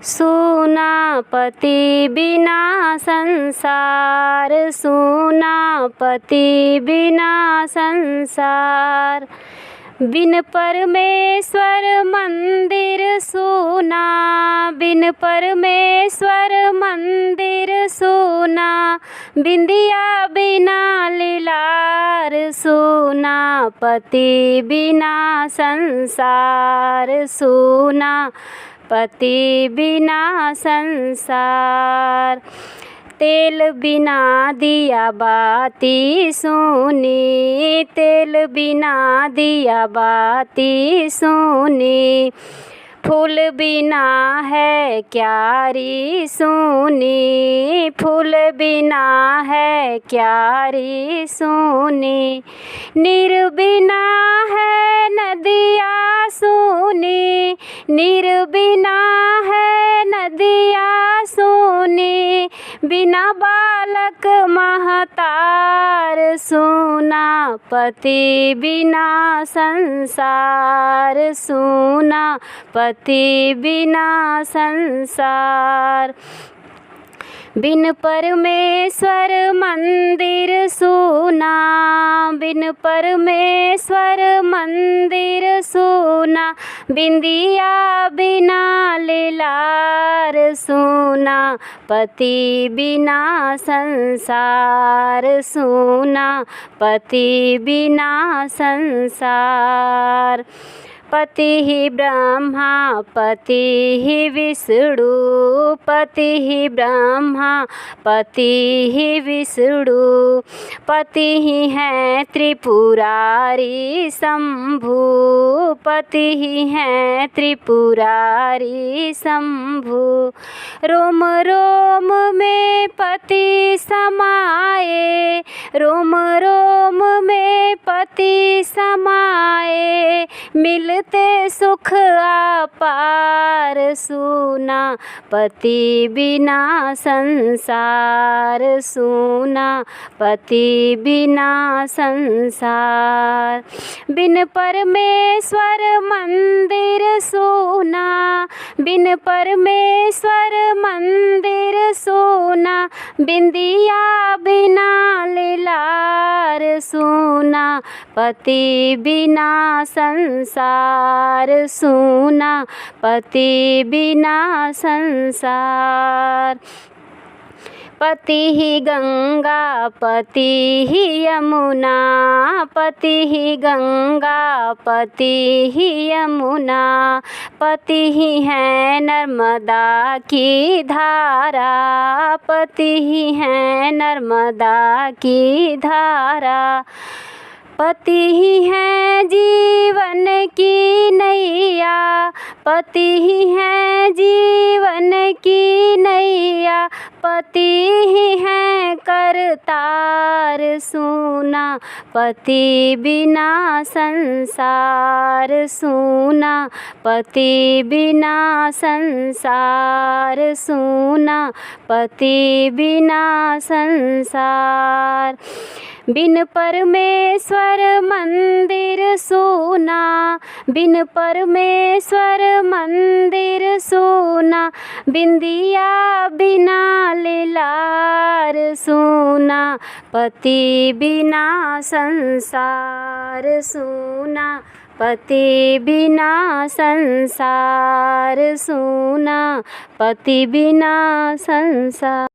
सूना पति बिना संसार, सूना पति बिना संसार। बिन परमेश्वर मंदिर सूना, बिन परमेश्वर मंदिर सूना। बिंदिया बिना लीलार, सूना पति बिना संसार, सूना पति बिना संसार। तेल बिना दिया बाती सूनी, तेल बिना दिया बाती सूनी। फूल बिना है क्यारी सूनी, फूल बिना है क्यारी सूनी। नीर बिना है नदिया सूनी, नीर बिना है नदिया सूनी। बिना बालक महतार, सूना पति बिना संसार, सूना पति बिना संसार। बिन परमेश्वर मंदिर सूना, बिन परमेश्वर मंदिर सूना। बिंदिया बिना लीलार, सूना पति बिना संसार, सूना पति बिना संसार। पति ही ब्रह्मा पति ही विष्णु, पति ही ब्रह्मा पति ही विष्णु। पति ही है त्रिपुरारी शंभु, पति ही है त्रिपुरारी शंभु। रोम रोम में पति समाए, रोम रोम में पति समाए। मिलते सुख अपार, सूना पति बिना संसार, सूना पति बिना संसार। बिन परमेश्वर मंदिर सूना, बिन परमेश्वर मंदिर सूना। बिंदिया बिना लीलार, सूना पति बिना संसार, सूना पति बिना संसार। पति ही गंगा पति ही यमुना, पति ही गंगा पति ही यमुना। पति ही है नर्मदा की धारा, पति ही है नर्मदा की धारा। पति ही है जीवन की नैया, पति ही है जीवन की नैया। पति ही है करतार, सूना पति बिना संसार, सूना पति बिना संसार, सूना पति बिना संसार। बिन परमेश्वर मंदिर सूना, बिन परमेश्वर मंदिर सूना। बिंदिया बिना लीलार, सूना पति बिना संसार, सूना पति बिना संसार, सूना पति बिना संसार।